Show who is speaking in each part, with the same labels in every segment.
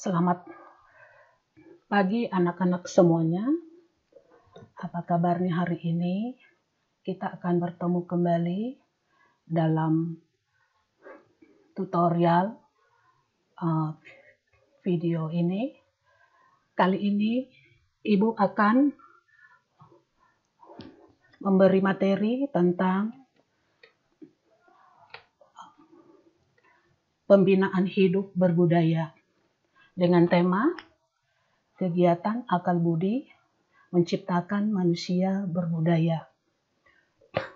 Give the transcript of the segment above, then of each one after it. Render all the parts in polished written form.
Speaker 1: Selamat pagi anak-anak semuanya. Apa kabarnya hari ini? Kita akan bertemu kembali dalam tutorial video ini. Kali ini Ibu akan memberi materi tentang pembinaan hidup berbudaya dengan tema kegiatan akal budi menciptakan manusia berbudaya.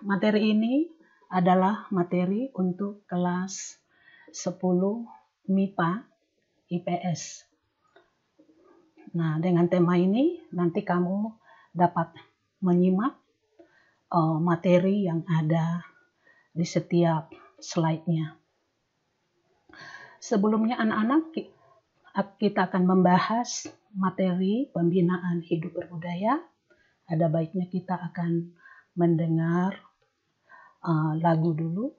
Speaker 1: Materi ini adalah materi untuk kelas 10 MIPA IPS. Nah, dengan tema ini nanti kamu dapat menyimak materi yang ada di setiap slide-nya. Sebelumnya anak-anak, kita akan membahas materi pembinaan hidup berbudaya. Ada baiknya kita akan mendengar lagu dulu.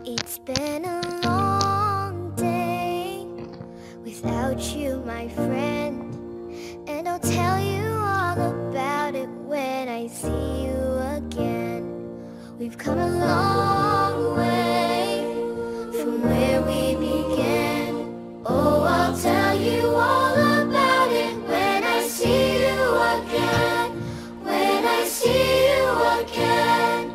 Speaker 2: It's been a long day without you, my friend, and I'll tell you all about it when I see you again. We've come a long way from where we began. Oh, I'll tell you all about it when I see you again. When I see you again.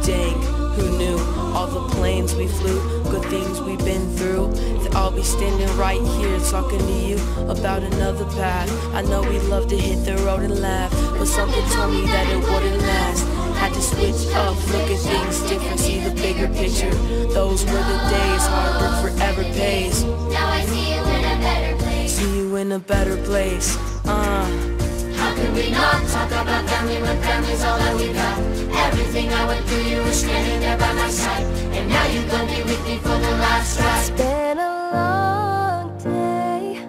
Speaker 3: Dang, who knew all the planes we flew, good things we've been through, that I'll be standing right here talking to you about another path. I know we love to hit the road and laugh, but something told me that it wouldn't last. Had to switch up, look at things different, see the bigger picture. Those were the days, hard work forever pays.
Speaker 2: Now I see you in a better place.
Speaker 3: See you in a better place.
Speaker 2: How could we not talk about family when family's all that we got? Everything I went through, you were standing there by my side, and now you're gonna be with me for the last ride. It's been a long day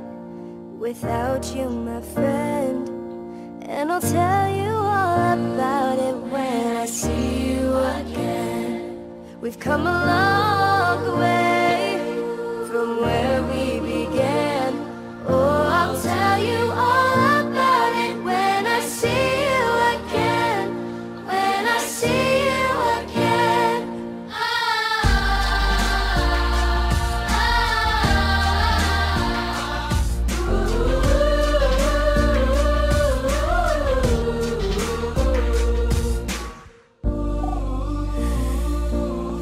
Speaker 2: without you, my friend, and I'll tell you all about it when I see you again. We've come a long way from where we began. Oh, I'll tell you all about it when I see you again. When I see you again.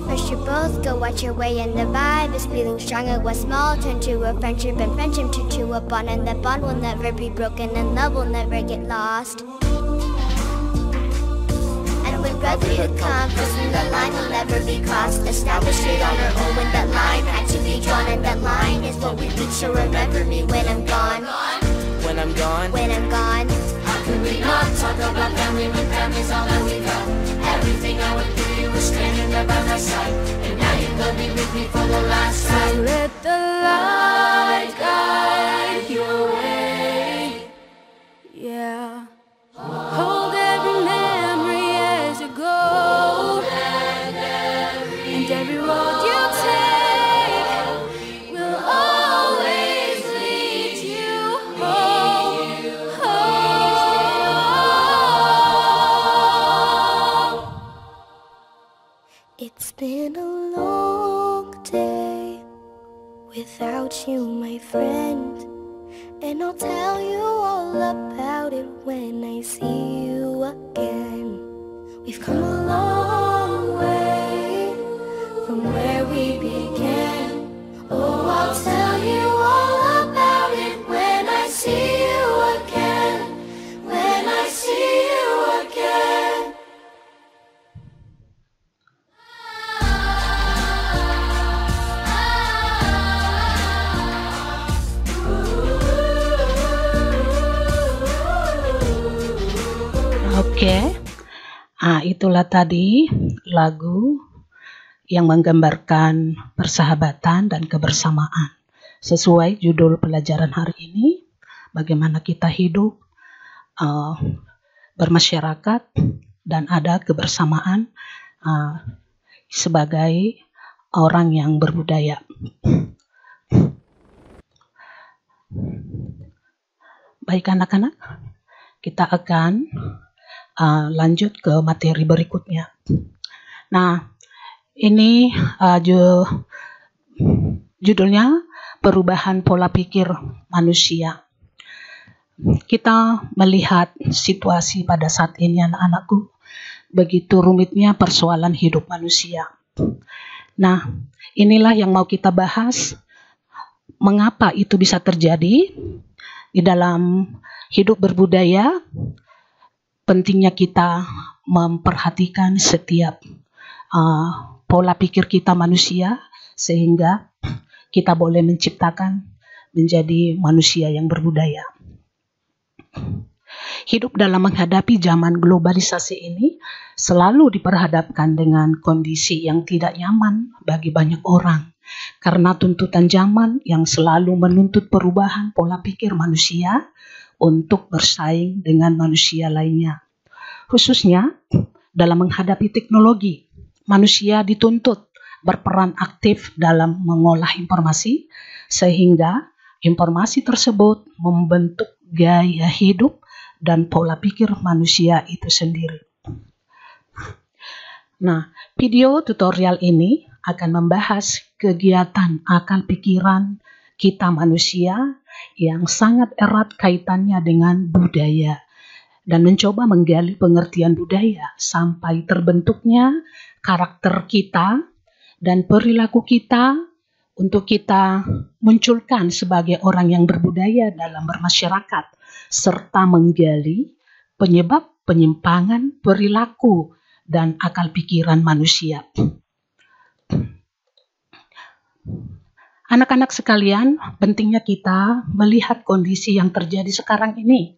Speaker 2: First you both go out your way and the vibe is feeling stronger. What's small turn to a friendship and friendship turn to a bond, and that bond will never be broken and love will never get lost. And when brotherhood comes, crossing the line will never be crossed. Established it on our own when that line had to be drawn, and that line is what we reach. So remember me when I'm gone.
Speaker 3: When I'm gone,
Speaker 2: When I'm gone. How could we not talk about family when family's all that we got? Everything I went through, you were standing there by my side, and now you're gonna be with me for the last ride. So let the light guide your way. Yeah. Hold every memory as you go, and every road you take will always lead you home. Home. It's been a long day without you, my friend, and I'll tell you all about it when I see you again. We've come a long way from where we began. Oh, I'll tell you all about it when I see you again. When I see you again.
Speaker 1: Oke. Itulah tadi lagu yang menggambarkan persahabatan dan kebersamaan. Sesuai judul pelajaran hari ini, bagaimana kita hidup bermasyarakat dan ada kebersamaan sebagai orang yang berbudaya. Baik anak-anak, kita akan lanjut ke materi berikutnya. Nah, ini judulnya perubahan pola pikir manusia. Kita melihat situasi pada saat ini anak-anakku, begitu rumitnya persoalan hidup manusia. Nah, inilah yang mau kita bahas, mengapa itu bisa terjadi di dalam hidup berbudaya. Pentingnya kita memperhatikan setiap pola pikir kita manusia, sehingga kita boleh menciptakan menjadi manusia yang berbudaya. Hidup dalam menghadapi zaman globalisasi ini selalu diperhadapkan dengan kondisi yang tidak nyaman bagi banyak orang, karena tuntutan zaman yang selalu menuntut perubahan pola pikir manusia untuk bersaing dengan manusia lainnya. Khususnya dalam menghadapi teknologi, manusia dituntut berperan aktif dalam mengolah informasi, sehingga informasi tersebut membentuk gaya hidup dan pola pikir manusia itu sendiri. Nah, video tutorial ini akan membahas kegiatan akal pikiran kita manusia yang sangat erat kaitannya dengan budaya, dan mencoba menggali pengertian budaya sampai terbentuknya karakter kita dan perilaku kita untuk kita munculkan sebagai orang yang berbudaya dalam bermasyarakat, serta menggali penyebab penyimpangan perilaku dan akal pikiran manusia. Anak-anak sekalian, pentingnya kita melihat kondisi yang terjadi sekarang ini.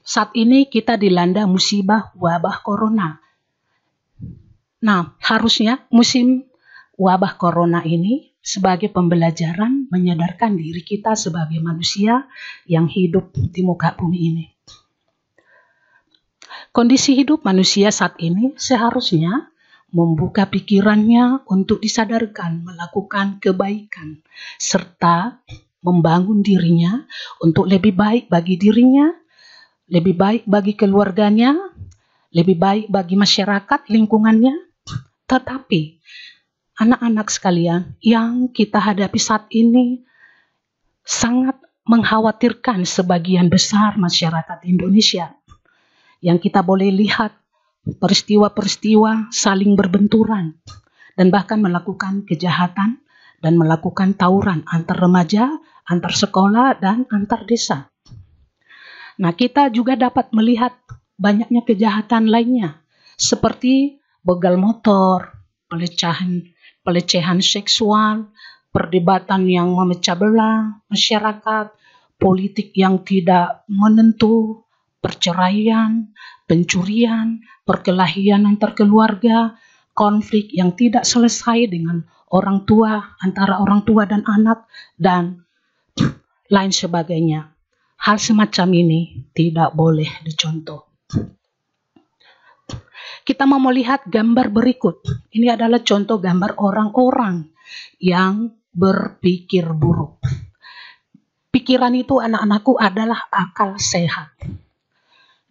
Speaker 1: Saat ini kita dilanda musibah wabah corona. Nah, harusnya musim wabah corona ini sebagai pembelajaran menyadarkan diri kita sebagai manusia yang hidup di muka bumi ini. Kondisi hidup manusia saat ini seharusnya membuka pikirannya untuk disadarkan melakukan kebaikan, serta membangun dirinya untuk lebih baik bagi dirinya, lebih baik bagi keluarganya, lebih baik bagi masyarakat lingkungannya. Tetapi anak-anak sekalian, yang kita hadapi saat ini sangat mengkhawatirkan sebagian besar masyarakat Indonesia. Yang kita boleh lihat peristiwa-peristiwa saling berbenturan dan bahkan melakukan kejahatan dan melakukan tawuran antar remaja, antar sekolah, dan antar desa. Nah, kita juga dapat melihat banyaknya kejahatan lainnya seperti begal motor, pelecehan seksual, perdebatan yang memecah belah masyarakat, politik yang tidak menentu, perceraian, pencurian, perkelahian antar keluarga, konflik yang tidak selesai dengan orang tua, antara orang tua dan anak, dan lain sebagainya. Hal semacam ini tidak boleh dicontoh. Kita mau melihat gambar berikut. Ini adalah contoh gambar orang-orang yang berpikir buruk. Pikiran itu anak-anakku adalah akal sehat.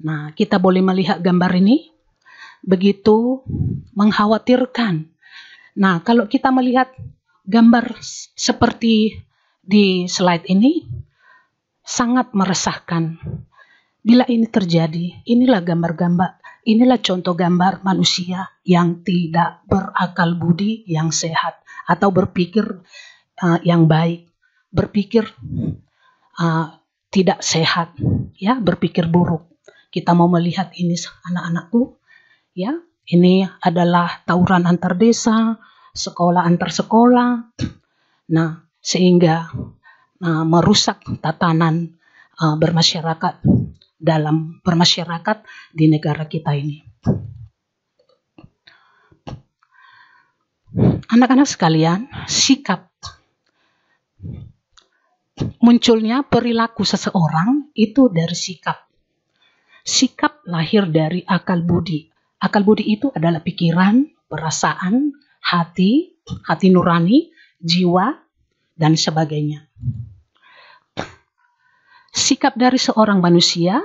Speaker 1: Nah, kita boleh melihat gambar ini begitu mengkhawatirkan. Nah, kalau kita melihat gambar seperti di slide ini, sangat meresahkan. Bila ini terjadi, inilah contoh gambar manusia yang tidak berakal budi yang sehat atau berpikir yang baik, berpikir tidak sehat, ya, berpikir buruk. Kita mau melihat ini anak-anakku, ya, ini adalah tawuran antar desa, sekolah antar sekolah. Nah, sehingga merusak tatanan bermasyarakat. dalam bermasyarakat di negara kita ini. Anak-anak sekalian, sikap munculnya perilaku seseorang itu dari sikap. Sikap lahir dari akal budi. Akal budi itu adalah pikiran, perasaan, hati nurani, jiwa, dan sebagainya. Sikap dari seorang manusia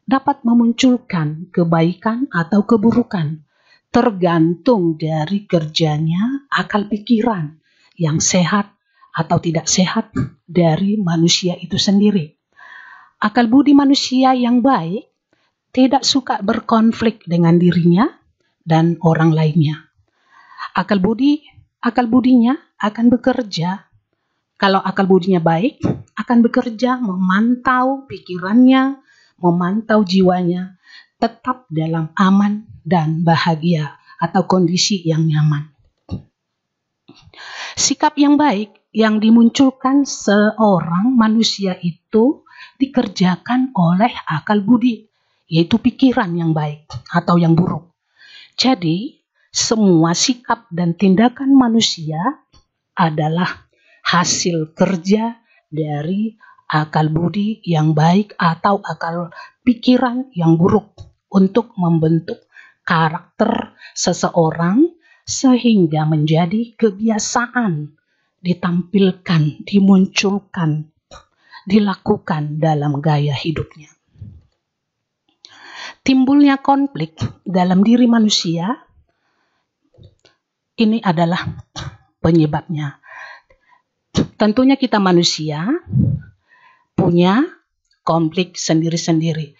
Speaker 1: dapat memunculkan kebaikan atau keburukan, tergantung dari kerjanya akal pikiran yang sehat atau tidak sehat dari manusia itu sendiri. Akal budi manusia yang baik tidak suka berkonflik dengan dirinya dan orang lainnya. Akal budinya akan bekerja. Kalau akal budinya baik, akan bekerja memantau pikirannya, memantau jiwanya, tetap dalam aman dan bahagia atau kondisi yang nyaman. Sikap yang baik yang dimunculkan seorang manusia itu dikerjakan oleh akal budi, yaitu pikiran yang baik atau yang buruk. Jadi, semua sikap dan tindakan manusia adalah hasil kerja dari akal budi yang baik atau akal pikiran yang buruk untuk membentuk karakter seseorang sehingga menjadi kebiasaan ditampilkan, dimunculkan, dilakukan dalam gaya hidupnya. Timbulnya konflik dalam diri manusia, ini adalah penyebabnya. Tentunya kita manusia punya konflik sendiri-sendiri.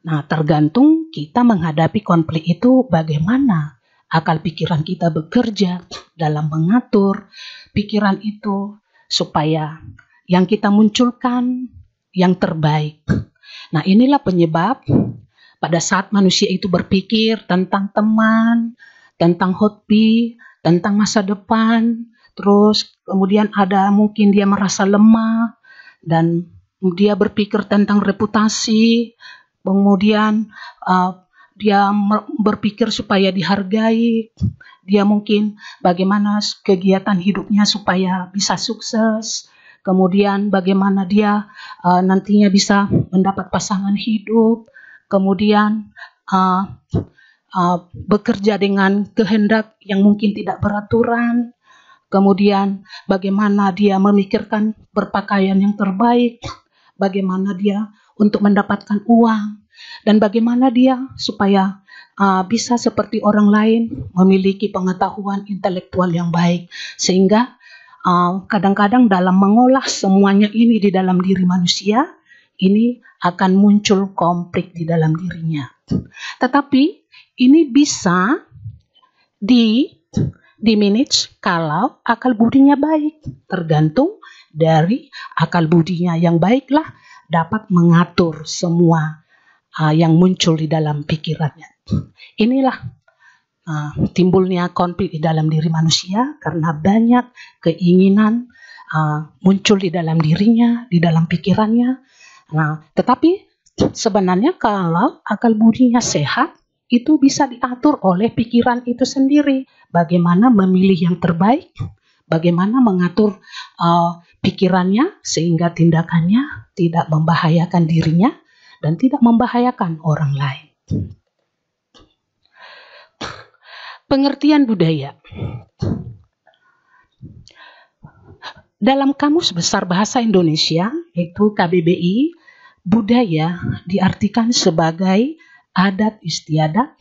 Speaker 1: Nah, tergantung kita menghadapi konflik itu bagaimana akal pikiran kita bekerja dalam mengatur pikiran itu supaya yang kita munculkan yang terbaik. Nah, inilah penyebab pada saat manusia itu berpikir tentang teman, tentang hobi, tentang masa depan, terus kemudian ada mungkin dia merasa lemah dan dia berpikir tentang reputasi, kemudian dia berpikir supaya dihargai, dia mungkin bagaimana kegiatan hidupnya supaya bisa sukses, kemudian bagaimana dia nantinya bisa mendapat pasangan hidup, kemudian bekerja dengan kehendak yang mungkin tidak beraturan, kemudian bagaimana dia memikirkan berpakaian yang terbaik, bagaimana dia untuk mendapatkan uang, dan bagaimana dia supaya bisa seperti orang lain memiliki pengetahuan intelektual yang baik. Sehingga kadang-kadang dalam mengolah semuanya ini di dalam diri manusia, ini akan muncul konflik di dalam dirinya. Tetapi ini bisa dimanage kalau akal budinya baik. Tergantung dari akal budinya yang baiklah dapat mengatur semua yang muncul di dalam pikirannya. Inilah timbulnya konflik di dalam diri manusia karena banyak keinginan muncul di dalam dirinya, di dalam pikirannya. Nah, tetapi sebenarnya kalau akal budinya sehat, itu bisa diatur oleh pikiran itu sendiri. Bagaimana memilih yang terbaik, bagaimana mengatur pikirannya sehingga tindakannya tidak membahayakan dirinya dan tidak membahayakan orang lain. Pengertian budaya. Dalam Kamus Besar Bahasa Indonesia, yaitu KBBI, budaya diartikan sebagai adat istiadat,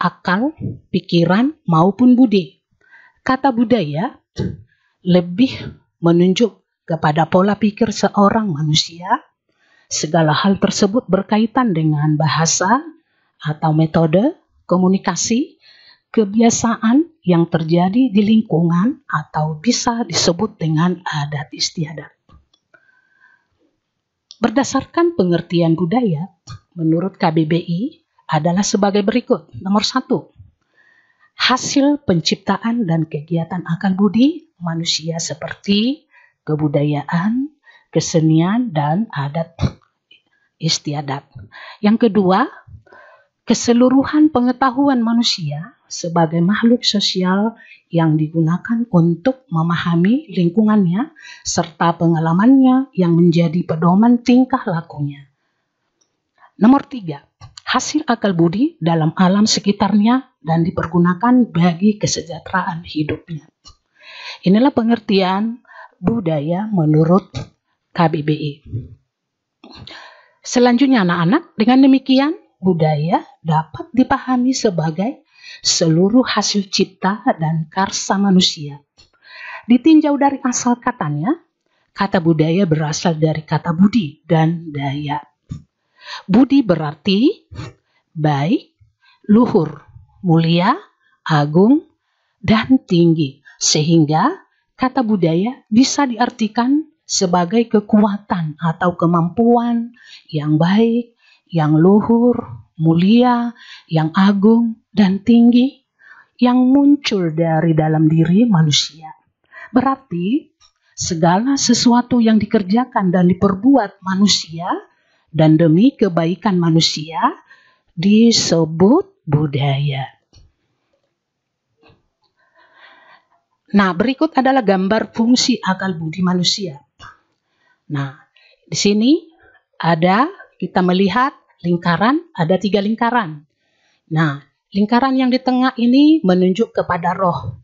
Speaker 1: akal, pikiran, maupun budi. Kata budaya lebih menunjuk kepada pola pikir seorang manusia. Segala hal tersebut berkaitan dengan bahasa atau metode komunikasi, kebiasaan yang terjadi di lingkungan atau bisa disebut dengan adat istiadat. Berdasarkan pengertian budaya, menurut KBBI adalah sebagai berikut. Nomor 1, hasil penciptaan dan kegiatan akal budi manusia seperti kebudayaan, kesenian, dan adat istiadat. Yang kedua, keseluruhan pengetahuan manusia sebagai makhluk sosial yang digunakan untuk memahami lingkungannya serta pengalamannya yang menjadi pedoman tingkah lakunya. Nomor 3, hasil akal budi dalam alam sekitarnya dan dipergunakan bagi kesejahteraan hidupnya. Inilah pengertian budaya menurut KBBI. Selanjutnya anak-anak, dengan demikian budaya dapat dipahami sebagai seluruh hasil cipta dan karsa manusia. Ditinjau dari asal katanya, kata budaya berasal dari kata budi dan daya. Budi berarti baik, luhur, mulia, agung, dan tinggi. Sehingga kata budaya bisa diartikan sebagai kekuatan atau kemampuan yang baik, yang luhur, mulia, yang agung, dan tinggi yang muncul dari dalam diri manusia. Berarti segala sesuatu yang dikerjakan dan diperbuat manusia dan demi kebaikan manusia disebut budaya. Nah, berikut adalah gambar fungsi akal budi manusia. Nah, di sini kita melihat lingkaran, ada 3 lingkaran. Nah, lingkaran yang di tengah ini menunjuk kepada roh.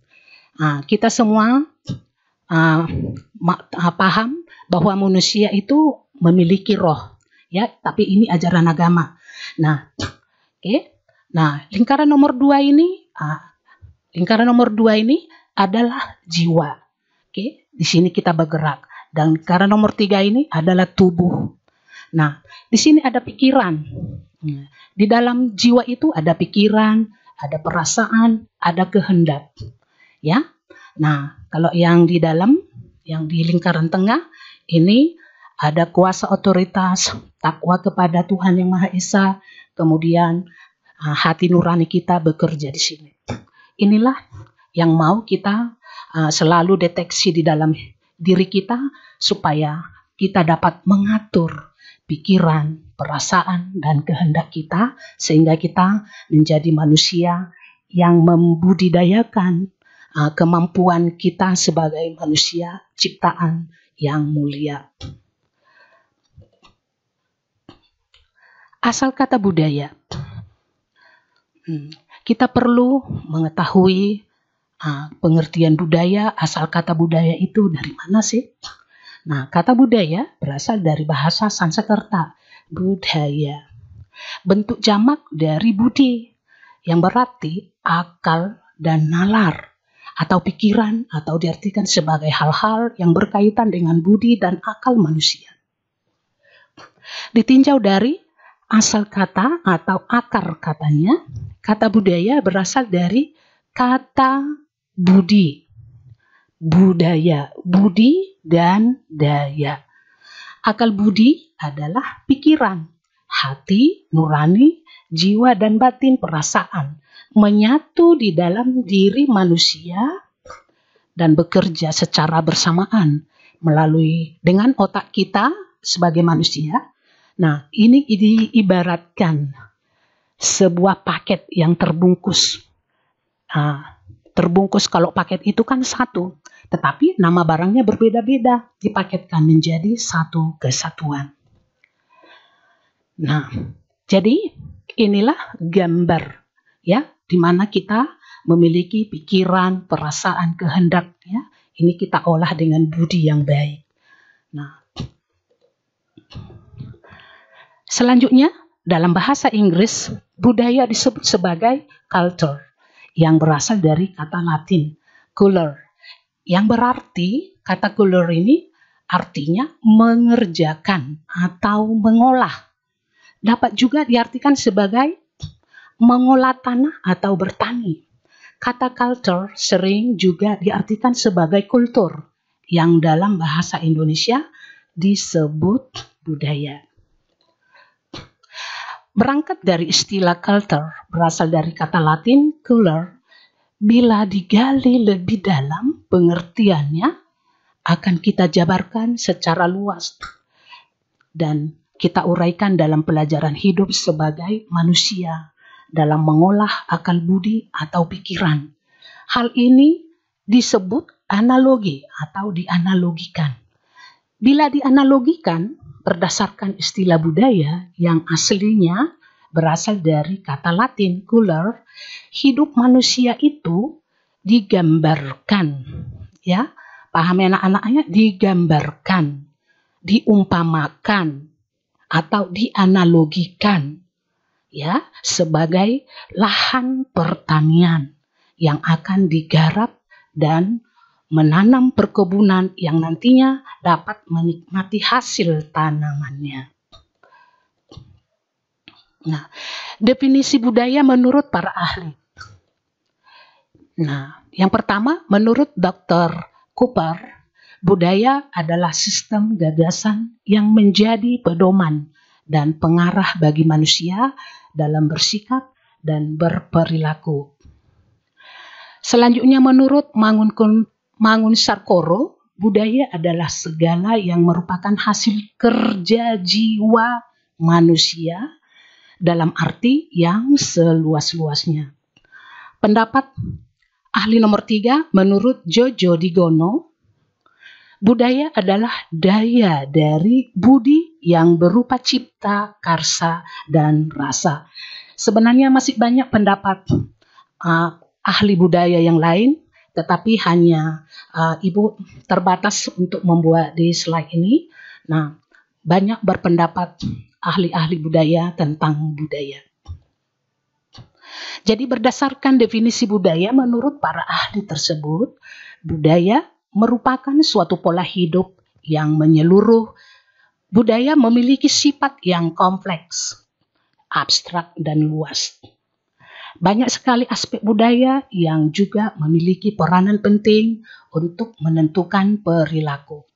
Speaker 1: Nah, kita semua paham bahwa manusia itu memiliki roh, ya. Tapi ini ajaran agama. Nah, Nah, lingkaran nomor 2 ini, adalah jiwa. Di sini kita bergerak. Dan lingkaran nomor 3 ini adalah tubuh. Nah, di sini ada pikiran. Di dalam jiwa itu ada pikiran, ada perasaan, ada kehendak. Ya. Nah, kalau yang di lingkaran tengah ini ada kuasa otoritas, takwa kepada Tuhan Yang Maha Esa, kemudian hati nurani kita bekerja di sini. Inilah yang mau kita selalu deteksi di dalam diri kita supaya kita dapat mengatur pikiran, perasaan, dan kehendak kita sehingga kita menjadi manusia yang membudidayakan kemampuan kita sebagai manusia ciptaan yang mulia. Asal kata budaya. Kita perlu mengetahui pengertian budaya, asal kata budaya itu dari mana sih? Nah, kata budaya berasal dari bahasa Sanskerta, budaya. Bentuk jamak dari budi, yang berarti akal dan nalar, atau pikiran, atau diartikan sebagai hal-hal yang berkaitan dengan budi dan akal manusia. Ditinjau dari asal kata atau akar katanya, kata budaya berasal dari kata budi. Budaya, budi dan daya. Akal budi adalah pikiran, hati, nurani, jiwa dan batin, perasaan menyatu di dalam diri manusia dan bekerja secara bersamaan melalui dengan otak kita sebagai manusia. Nah, ini diibaratkan sebuah paket yang terbungkus. Terbungkus kalau paket itu kan satu, tetapi nama barangnya berbeda-beda, dipaketkan menjadi satu kesatuan. Nah, jadi inilah gambar, ya, di mana kita memiliki pikiran, perasaan, kehendak, ya. Ini kita olah dengan budi yang baik. Nah, selanjutnya dalam bahasa Inggris budaya disebut sebagai culture, yang berasal dari kata Latin culere, yang berarti kata culere ini artinya mengerjakan atau mengolah. Dapat juga diartikan sebagai mengolah tanah atau bertani. Kata culture sering juga diartikan sebagai kultur, yang dalam bahasa Indonesia disebut budaya. Berangkat dari istilah culture berasal dari kata Latin culere, bila digali lebih dalam pengertiannya akan kita jabarkan secara luas dan kita uraikan dalam pelajaran hidup sebagai manusia dalam mengolah akal budi atau pikiran. Hal ini disebut analogi atau dianalogikan. Bila dianalogikan berdasarkan istilah budaya yang aslinya berasal dari kata Latin cooler, hidup manusia itu digambarkan, ya, paham anak-anaknya, digambarkan, diumpamakan atau dianalogikan, ya, sebagai lahan pertanian yang akan digarap dan menanam perkebunan yang nantinya dapat menikmati hasil tanamannya. Nah, definisi budaya menurut para ahli. Nah, yang pertama, menurut Dr. Cooper, budaya adalah sistem gagasan yang menjadi pedoman dan pengarah bagi manusia dalam bersikap dan berperilaku. Selanjutnya, menurut Mangun Sarkoro, budaya adalah segala yang merupakan hasil kerja jiwa manusia dalam arti yang seluas-luasnya. Pendapat ahli nomor 3, menurut Jojo Digono, budaya adalah daya dari budi yang berupa cipta, karsa, dan rasa. Sebenarnya masih banyak pendapat ahli budaya yang lain, tetapi hanya Ibu terbatas untuk membuat di slide ini. Nah, banyak berpendapat ahli-ahli budaya tentang budaya. Jadi berdasarkan definisi budaya menurut para ahli tersebut, budaya merupakan suatu pola hidup yang menyeluruh. Budaya memiliki sifat yang kompleks, abstrak, dan luas. Banyak sekali aspek budaya yang juga memiliki peranan penting untuk menentukan perilaku.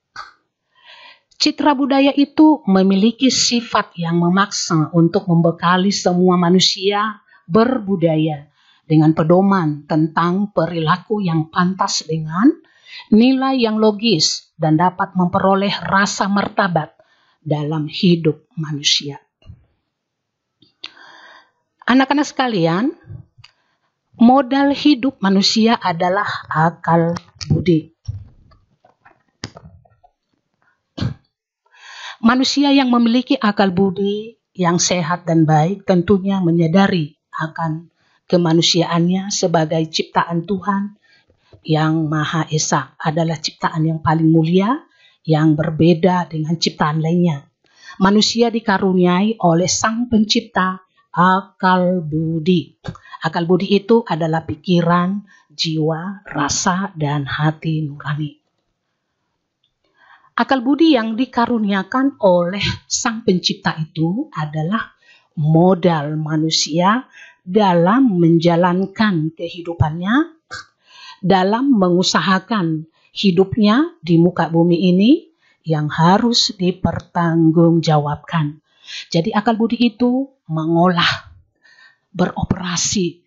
Speaker 1: Citra budaya itu memiliki sifat yang memaksa untuk membekali semua manusia berbudaya dengan pedoman tentang perilaku yang pantas dengan nilai yang logis dan dapat memperoleh rasa martabat dalam hidup manusia. Anak-anak sekalian, modal hidup manusia adalah akal budi. Manusia yang memiliki akal budi yang sehat dan baik tentunya menyadari akan kemanusiaannya sebagai ciptaan Tuhan yang Maha Esa, adalah ciptaan yang paling mulia yang berbeda dengan ciptaan lainnya. Manusia dikaruniai oleh Sang Pencipta akal budi. Akal budi itu adalah pikiran, jiwa, rasa, dan hati nurani. Akal budi yang dikaruniakan oleh Sang Pencipta itu adalah modal manusia dalam menjalankan kehidupannya, dalam mengusahakan hidupnya di muka bumi ini yang harus dipertanggungjawabkan. Jadi akal budi itu mengolah, beroperasi,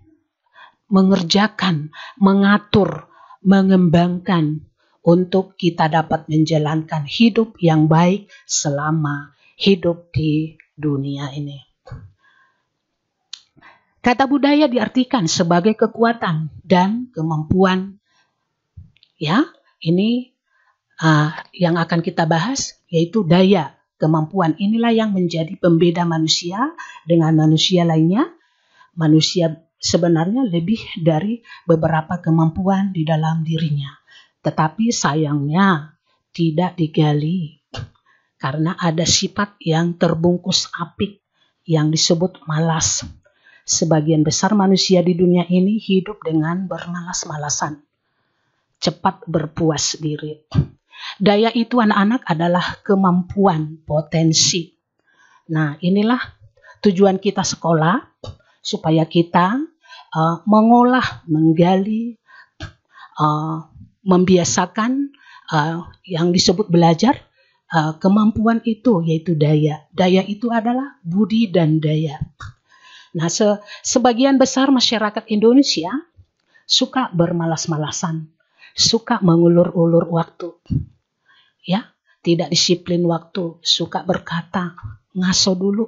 Speaker 1: mengerjakan, mengatur, mengembangkan untuk kita dapat menjalankan hidup yang baik selama hidup di dunia ini. Kata budaya diartikan sebagai kekuatan dan kemampuan. Ya, ini yang akan kita bahas, yaitu daya, kemampuan. Inilah yang menjadi pembeda manusia dengan manusia lainnya. Manusia sebenarnya lebih dari beberapa kemampuan di dalam dirinya. Tetapi sayangnya tidak digali karena ada sifat yang terbungkus apik yang disebut malas. Sebagian besar manusia di dunia ini hidup dengan bermalas-malasan, cepat berpuas diri. Daya itu anak-anak adalah kemampuan, potensi. Nah, inilah tujuan kita sekolah, supaya kita mengolah, menggali, membiasakan yang disebut belajar kemampuan itu, yaitu daya. Daya itu adalah budi dan daya. Nah, sebagian besar masyarakat Indonesia suka bermalas-malasan, suka mengulur-ulur waktu, ya, tidak disiplin waktu, suka berkata, ngaso dulu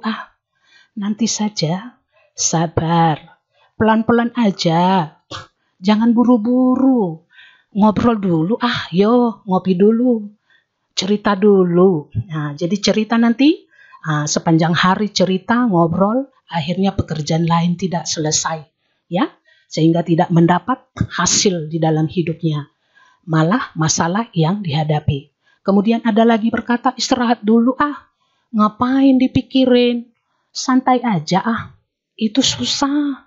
Speaker 1: nanti saja, sabar, pelan-pelan aja, jangan buru-buru, ngobrol dulu yo ngopi dulu, cerita dulu. Nah, jadi cerita nanti sepanjang hari cerita, ngobrol, akhirnya pekerjaan lain tidak selesai, ya, sehingga tidak mendapat hasil di dalam hidupnya, malah masalah yang dihadapi. Kemudian ada lagi berkata, istirahat dulu ngapain dipikirin, santai aja itu susah,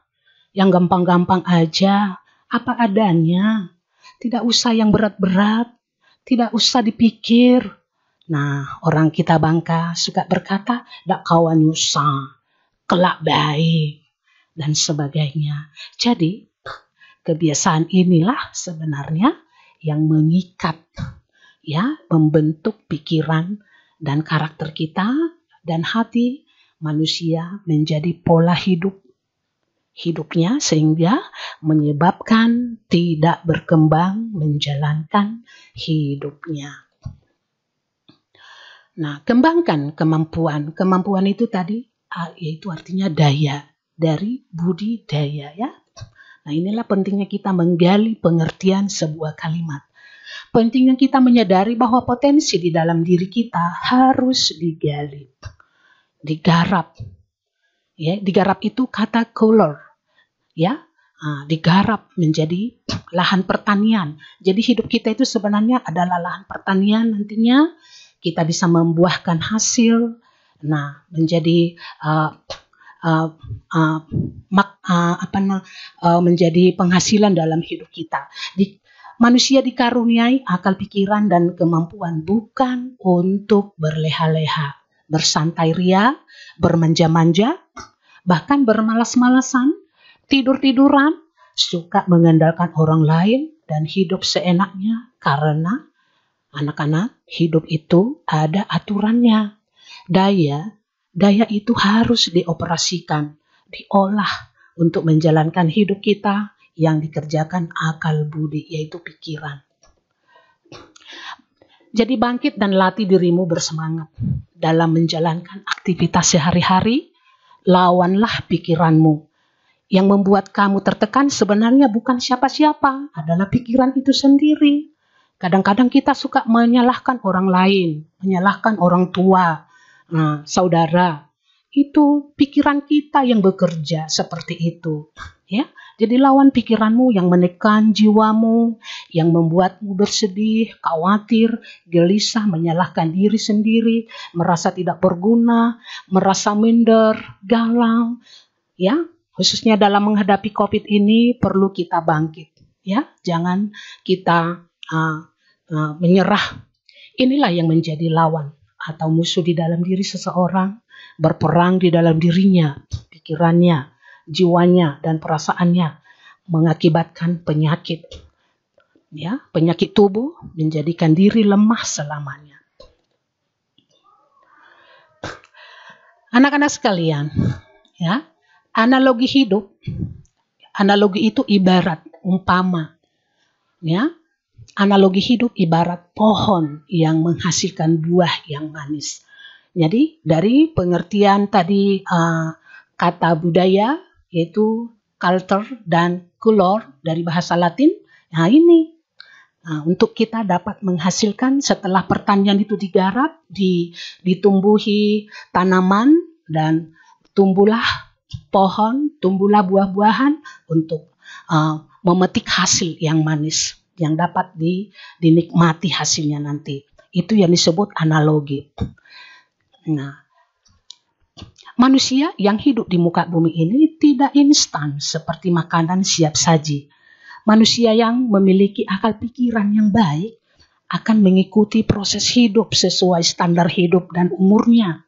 Speaker 1: yang gampang-gampang aja, apa adanya, tidak usah yang berat-berat, tidak usah dipikir. Nah, orang kita Bangka suka berkata, dak kawan usah, kelak baik, dan sebagainya. Jadi, kebiasaan inilah sebenarnya yang mengikat, ya, membentuk pikiran dan karakter kita dan hati manusia menjadi pola hidupnya, sehingga menyebabkan tidak berkembang menjalankan hidupnya. Nah, kembangkan kemampuan. Kemampuan itu tadi yaitu artinya daya, dari budi daya, ya. Nah, inilah pentingnya kita menggali pengertian sebuah kalimat. Pentingnya kita menyadari bahwa potensi di dalam diri kita harus digali, digarap. Ya, digarap itu kata color, ya, digarap menjadi lahan pertanian. Jadi hidup kita itu sebenarnya adalah lahan pertanian, nantinya kita bisa membuahkan hasil, menjadi menjadi penghasilan dalam hidup kita. Manusia dikaruniai akal pikiran dan kemampuan bukan untuk berleha-leha, bersantai ria, bermanja-manja, bahkan bermalas-malasan, tidur-tiduran, suka mengandalkan orang lain dan hidup seenaknya, karena anak-anak, hidup itu ada aturannya. Daya itu harus dioperasikan, diolah untuk menjalankan hidup kita yang dikerjakan akal budi, yaitu pikiran. Jadi bangkit dan latih dirimu bersemangat dalam menjalankan aktivitas sehari-hari. Lawanlah pikiranmu. Yang membuat kamu tertekan sebenarnya bukan siapa-siapa, adalah pikiran itu sendiri. Kadang-kadang kita suka menyalahkan orang lain, menyalahkan orang tua, saudara. Itu pikiran kita yang bekerja seperti itu, ya. Jadi lawan pikiranmu yang menekan jiwamu, yang membuatmu bersedih, khawatir, gelisah, menyalahkan diri sendiri, merasa tidak berguna, merasa minder, galau, ya. Khususnya dalam menghadapi COVID ini perlu kita bangkit, ya. Jangan kita menyerah. Inilah yang menjadi lawan atau musuh di dalam diri seseorang, berperang di dalam dirinya, pikirannya, jiwanya dan perasaannya, mengakibatkan penyakit, ya, penyakit tubuh, menjadikan diri lemah selamanya. Anak-anak sekalian, ya, analogi hidup, analogi itu ibarat umpama, ya, analogi hidup ibarat pohon yang menghasilkan buah yang manis. Jadi dari pengertian tadi kata budaya, yaitu culture dan color dari bahasa Latin. Nah ini untuk kita dapat menghasilkan setelah pertanian itu digarap, ditumbuhi tanaman dan tumbuhlah pohon, tumbuhlah buah-buahan untuk memetik hasil yang manis yang dapat dinikmati hasilnya nanti. Itu yang disebut analogi. Nah, manusia yang hidup di muka bumi ini tidak instan seperti makanan siap saji. Manusia yang memiliki akal pikiran yang baik akan mengikuti proses hidup sesuai standar hidup dan umurnya.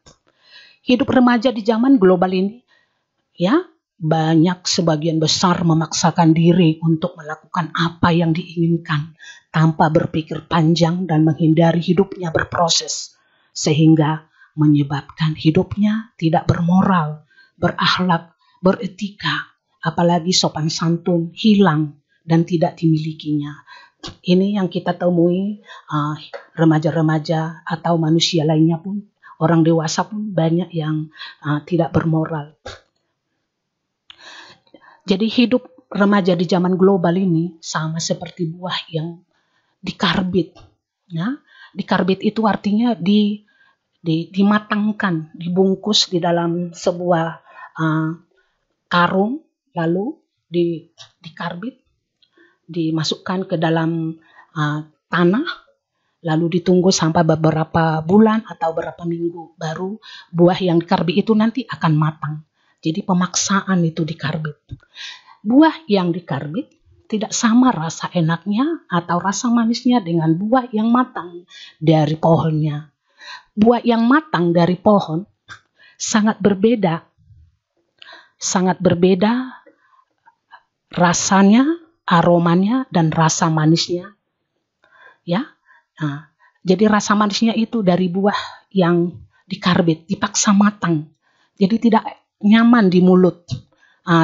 Speaker 1: Hidup remaja di zaman global ini, ya, banyak sebagian besar memaksakan diri untuk melakukan apa yang diinginkan tanpa berpikir panjang dan menghindari hidupnya berproses, sehingga menyebabkan hidupnya tidak bermoral, berakhlak, beretika, apalagi sopan santun hilang dan tidak dimilikinya. Ini yang kita temui remaja-remaja atau manusia lainnya pun orang dewasa pun banyak yang tidak bermoral. Jadi hidup remaja di zaman global ini sama seperti buah yang dikarbit. Ya, dikarbit itu artinya dimatangkan, dibungkus di dalam sebuah karung, lalu dikarbit, dimasukkan ke dalam tanah, lalu ditunggu sampai beberapa bulan atau beberapa minggu, baru buah yang dikarbit itu nanti akan matang. Jadi pemaksaan itu dikarbit. Buah yang dikarbit tidak sama rasa enaknya atau rasa manisnya dengan buah yang matang dari pohonnya. Buah yang matang dari pohon sangat berbeda rasanya, aromanya, dan rasa manisnya. Ya, jadi rasa manisnya itu dari buah yang dikarbit, dipaksa matang. Jadi tidak nyaman di mulut.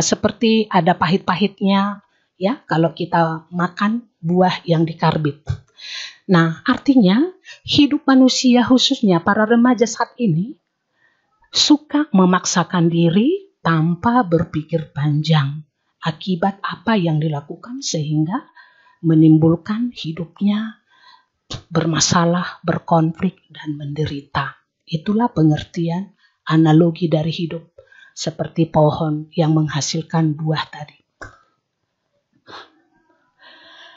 Speaker 1: Seperti ada pahit-pahitnya, ya, kalau kita makan buah yang dikarbit. Nah, artinya hidup manusia khususnya para remaja saat ini suka memaksakan diri tanpa berpikir panjang akibat apa yang dilakukan sehingga menimbulkan hidupnya bermasalah, berkonflik, dan menderita. Itulah pengertian analogi dari hidup seperti pohon yang menghasilkan buah tadi.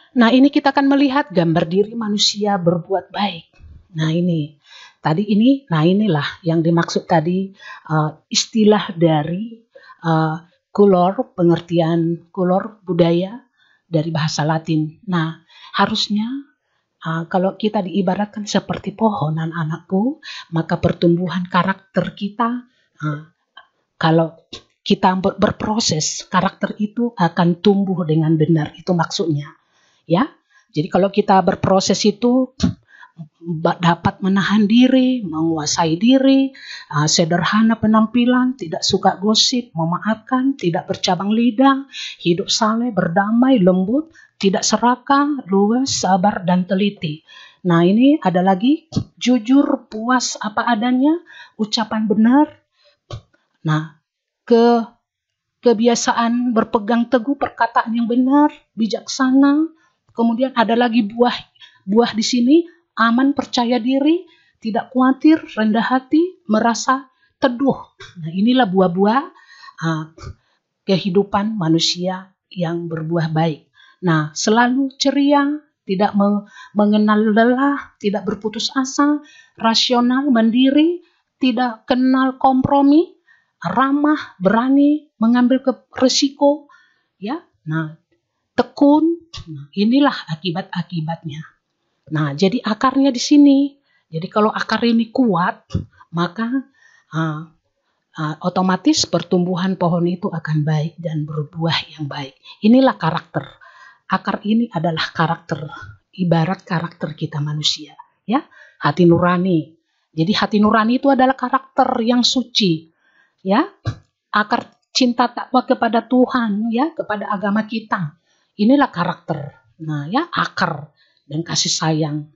Speaker 1: Nah, ini kita akan melihat gambar diri manusia berbuat baik. Nah, inilah yang dimaksud tadi istilah dari kulor, pengertian kulor budaya dari bahasa Latin. Nah, harusnya kalau kita diibaratkan seperti pohon anak-anakku, maka pertumbuhan karakter kita, kalau kita berproses, karakter itu akan tumbuh dengan benar. Itu maksudnya. Ya, jadi kalau kita berproses itu dapat menahan diri, menguasai diri, sederhana penampilan, tidak suka gosip, memaafkan, tidak bercabang lidah, hidup saleh, berdamai, lembut, tidak serakah, luas, sabar, dan teliti. Nah, ini ada lagi jujur, puas apa adanya, ucapan benar. Nah, kebiasaan berpegang teguh perkataan yang benar, bijaksana. Kemudian ada lagi buah di sini, aman, percaya diri, tidak khawatir, rendah hati, merasa teduh. Nah, inilah buah-buah kehidupan manusia yang berbuah baik. Nah, selalu ceria, tidak mengenal lelah, tidak berputus asa, rasional, mandiri, tidak kenal kompromi, ramah, berani, mengambil resiko, ya. Nah, tekun. Nah, inilah akibat-akibatnya. Nah, jadi akarnya di sini. Jadi kalau akar ini kuat, maka otomatis pertumbuhan pohon itu akan baik dan berbuah yang baik. Inilah karakter. Akar ini adalah karakter, ibarat karakter kita manusia, ya. Hati nurani. Jadi hati nurani itu adalah karakter yang suci, ya. Akar cinta takwa kepada Tuhan, ya, kepada agama kita. Inilah karakter. Nah, ya, akar dan kasih sayang.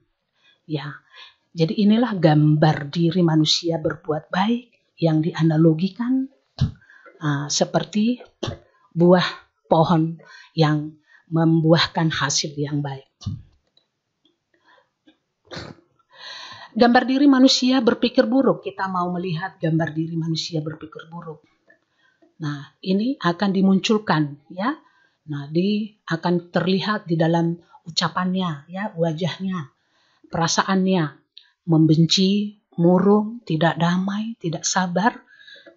Speaker 1: Ya. Jadi inilah gambar diri manusia berbuat baik yang dianalogikan seperti buah pohon yang membuahkan hasil yang baik. Gambar diri manusia berpikir buruk. Kita mau melihat gambar diri manusia berpikir buruk. Nah, ini akan dimunculkan, ya. Nah, akan terlihat di dalam ucapannya, ya, wajahnya, perasaannya, membenci, murung, tidak damai, tidak sabar,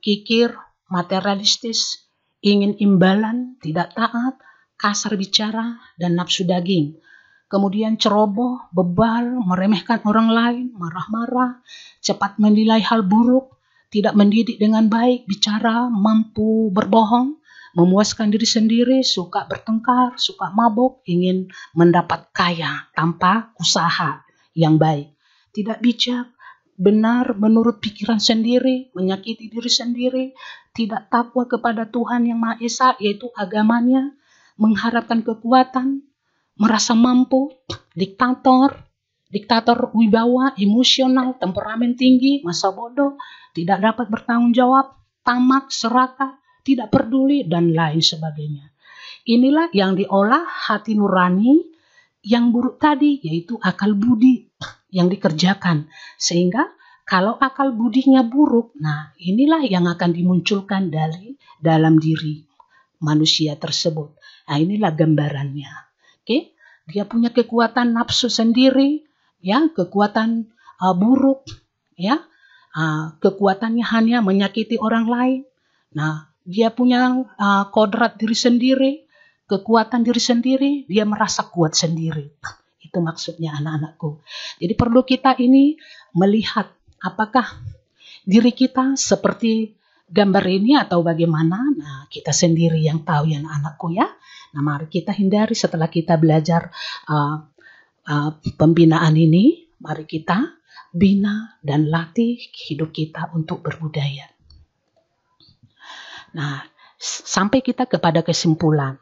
Speaker 1: kikir, materialistis, ingin imbalan, tidak taat, kasar bicara, dan nafsu daging. Kemudian ceroboh, bebal, meremehkan orang lain, marah-marah, cepat menilai hal buruk, tidak mendidik dengan baik, bicara, mampu berbohong, memuaskan diri sendiri, suka bertengkar, suka mabuk, ingin mendapat kaya tanpa usaha yang baik. Tidak bijak, benar menurut pikiran sendiri, menyakiti diri sendiri, tidak takwa kepada Tuhan yang Maha Esa, yaitu agamanya, mengharapkan kekuatan, merasa mampu, diktator, diktator wibawa, emosional, temperamen tinggi, masa bodoh, tidak dapat bertanggung jawab, tamak, serakah, tidak peduli, dan lain sebagainya. Inilah yang diolah hati nurani yang buruk tadi, yaitu akal budi yang dikerjakan. Sehingga kalau akal budinya buruk, nah inilah yang akan dimunculkan dari dalam diri manusia tersebut. Nah inilah gambarannya. Oke, dia punya kekuatan nafsu sendiri, ya, kekuatan buruk, ya, kekuatannya hanya menyakiti orang lain. Nah, dia punya kodrat diri sendiri, kekuatan diri sendiri, dia merasa kuat sendiri. Itu maksudnya anak-anakku. Jadi perlu kita ini melihat apakah diri kita seperti gambar ini atau bagaimana. Nah, kita sendiri yang tahu ya anak-anakku ya. Nah, mari kita hindari setelah kita belajar pembinaan ini, mari kita bina dan latih hidup kita untuk berbudaya. Nah, sampai kita kepada kesimpulan.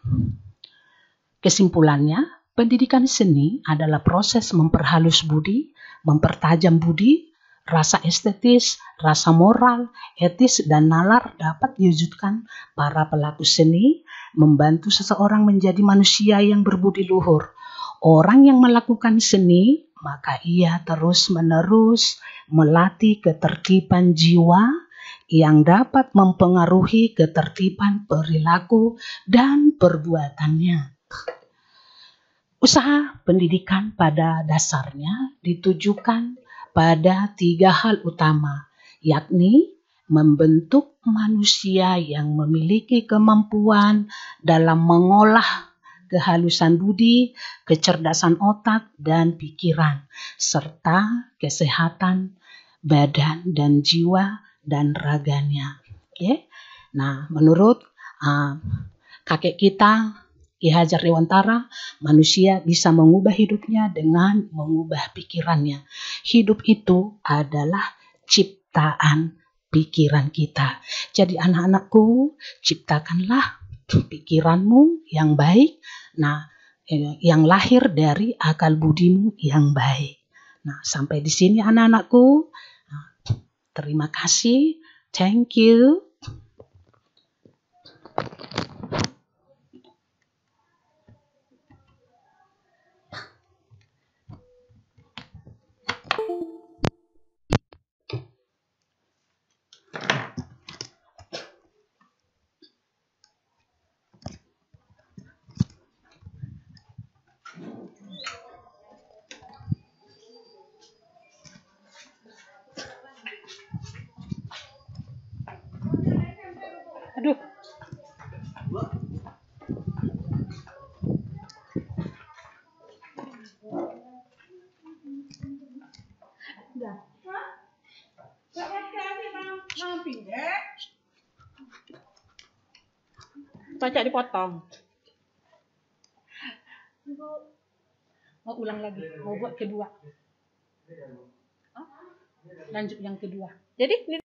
Speaker 1: Kesimpulannya, pendidikan seni adalah proses memperhalus budi, mempertajam budi, rasa estetis, rasa moral, etis, dan nalar dapat diwujudkan para pelaku seni, membantu seseorang menjadi manusia yang berbudi luhur. Orang yang melakukan seni, maka ia terus-menerus melatih ketertiban jiwa yang dapat mempengaruhi ketertiban perilaku dan perbuatannya. Usaha pendidikan pada dasarnya ditujukan pada 3 hal utama, yakni membentuk manusia yang memiliki kemampuan dalam mengolah kehalusan budi, kecerdasan otak dan pikiran, serta kesehatan badan dan jiwa dan raganya. Oke. Nah, menurut kakek kita Ki Hajar Dewantara, manusia bisa mengubah hidupnya dengan mengubah pikirannya. Hidup itu adalah ciptaan pikiran kita. Jadi anak-anakku, ciptakanlah pikiranmu yang baik, nah yang lahir dari akal budimu yang baik. Nah, sampai di sini anak-anakku. Terima kasih. Thank you. Aduh. Baca dipotong. Mau ulang lagi, mau buat kedua. Lanjut yang kedua. Jadi